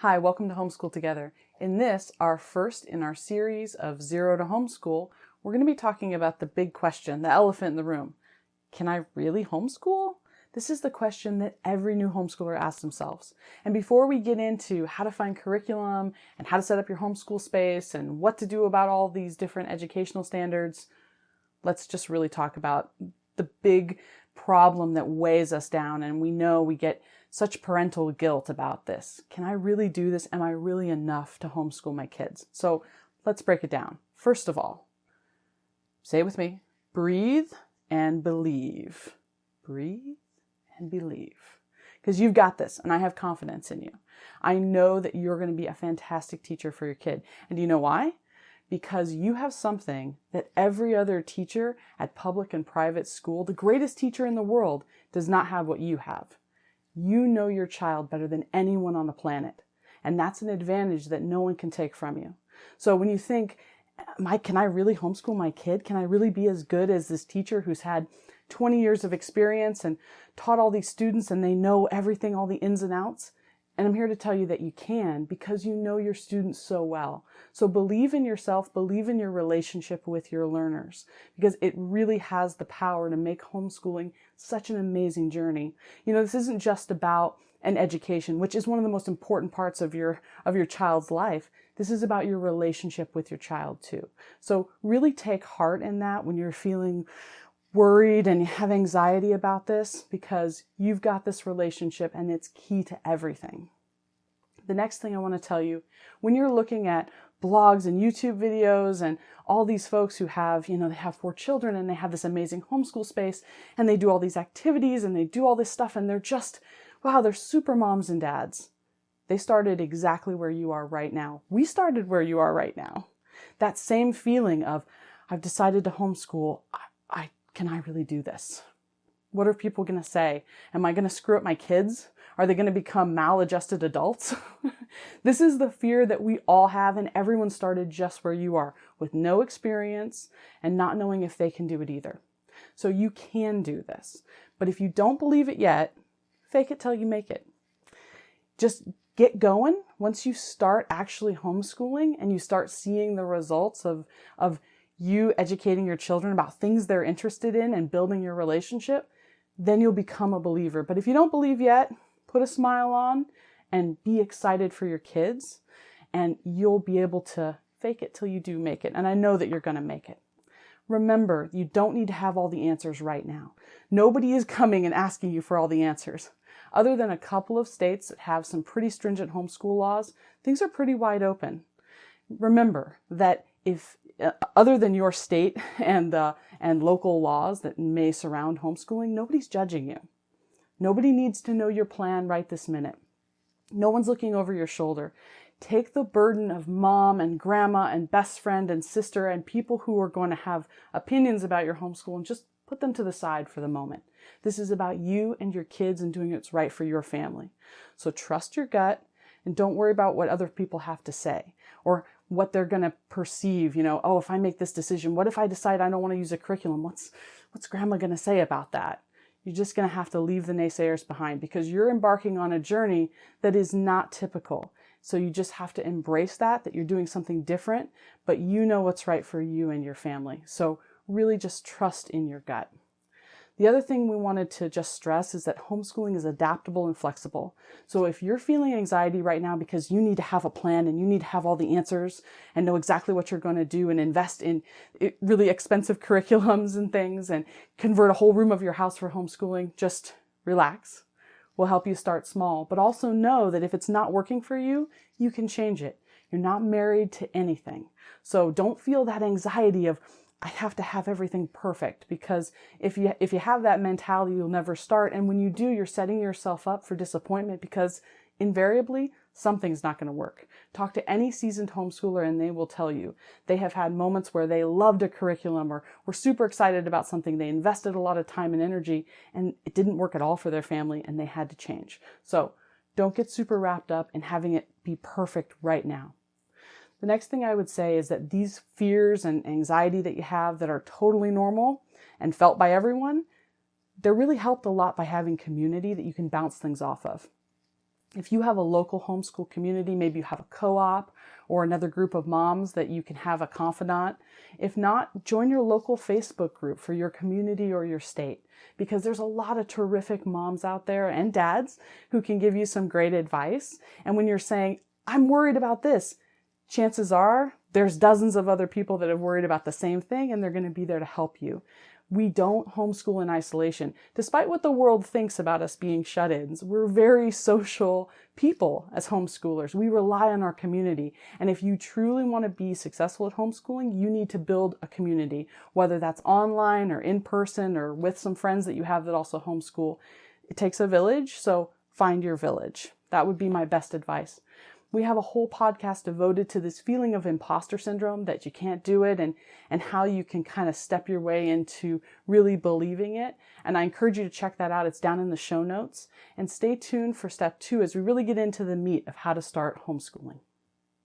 Hi, welcome to Homeschool Together. In this, our first in our series of Zero to Homeschool, we're going to be talking about the big question, the elephant in the room. Can I really homeschool? This is the question that every new homeschooler asks themselves. And before we get into how to find curriculum and how to set up your homeschool space and what to do about all these different educational standards, let's just really talk about the big problem that weighs us down, and we know we get such parental guilt about this. Can I really do this? Am I really enough to homeschool my kids? So let's break it down. First of all, say it with me, breathe and believe. Breathe and believe. Because you've got this, and I have confidence in you. I know that you're going to be a fantastic teacher for your kid. And do you know why? Because you have something that every other teacher at public and private school, the greatest teacher in the world, does not have what you have. You know your child better than anyone on the planet. And that's an advantage that no one can take from you. So when you think, can I really homeschool my kid? Can I really be as good as this teacher who's had 20 years of experience and taught all these students and they know everything, all the ins and outs? And I'm here to tell you that you can, because you know your students so well. So believe in yourself, believe in your relationship with your learners, because it really has the power to make homeschooling such an amazing journey. You know, this isn't just about an education, which is one of the most important parts of your child's life. This is about your relationship with your child too. So really take heart in that when you're feeling worried and you have anxiety about this, because you've got this relationship and it's key to everything. The next thing I want to tell you, when you're looking at blogs and YouTube videos and all these folks who have, they have 4 children and they have this amazing homeschool space and they do all these activities and they do all this stuff and they're just, wow, they're super moms and dads. They started exactly where you are right now. We started where you are right now. That same feeling of, I've decided to homeschool. Can I really do this? What are people going to say? Am I going to screw up my kids? Are they going to become maladjusted adults? This is the fear that we all have, and everyone started just where you are, with no experience and not knowing if they can do it either. So you can do this. But if you don't believe it yet, fake it till you make it. Just get going. Once you start actually homeschooling and you start seeing the results of you educating your children about things they're interested in and building your relationship, then you'll become a believer. But if you don't believe yet, put a smile on and be excited for your kids, and you'll be able to fake it till you do make it. And I know that you're going to make it. Remember, you don't need to have all the answers right now. Nobody is coming and asking you for all the answers. Other than a couple of states that have some pretty stringent homeschool laws, things are pretty wide open. Remember that if other than your state and local laws that may surround homeschooling, nobody's judging you. Nobody needs to know your plan right this minute. No one's looking over your shoulder. Take the burden of mom and grandma and best friend and sister and people who are going to have opinions about your homeschool and just put them to the side for the moment. This is about you and your kids and doing what's right for your family. So trust your gut and don't worry about what other people have to say or what they're going to perceive. If I make this decision, what if I decide I don't want to use a curriculum? What's grandma going to say about that? You're just going to have to leave the naysayers behind, because you're embarking on a journey that is not typical. So you just have to embrace that you're doing something different, but you know what's right for you and your family. So really just trust in your gut. The other thing we wanted to just stress is that homeschooling is adaptable and flexible. So if you're feeling anxiety right now because you need to have a plan and you need to have all the answers and know exactly what you're going to do and invest in really expensive curriculums and things and convert a whole room of your house for homeschooling, just relax. We'll help you start small, but also know that if it's not working for you, you can change it. You're not married to anything. So don't feel that anxiety of, I have to have everything perfect, because if you have that mentality, you'll never start. And when you do, you're setting yourself up for disappointment, because invariably something's not going to work. Talk to any seasoned homeschooler and they will tell you they have had moments where they loved a curriculum or were super excited about something. They invested a lot of time and energy and it didn't work at all for their family and they had to change. So don't get super wrapped up in having it be perfect right now. The next thing I would say is that these fears and anxiety that you have that are totally normal and felt by everyone, they're really helped a lot by having community that you can bounce things off of. If you have a local homeschool community, maybe you have a co-op or another group of moms that you can have a confidant. If not, join your local Facebook group for your community or your state, because there's a lot of terrific moms out there and dads who can give you some great advice. And when you're saying, I'm worried about this, chances are there's dozens of other people that have worried about the same thing, and they're going to be there to help you. We don't homeschool in isolation. Despite what the world thinks about us being shut-ins, we're very social people as homeschoolers. We rely on our community. And if you truly want to be successful at homeschooling, you need to build a community, whether that's online or in person or with some friends that you have that also homeschool. It takes a village, so find your village. That would be my best advice. We have a whole podcast devoted to this feeling of imposter syndrome, that you can't do it, and how you can kind of step your way into really believing it. And I encourage you to check that out. It's down in the show notes. And stay tuned for step 2 as we really get into the meat of how to start homeschooling.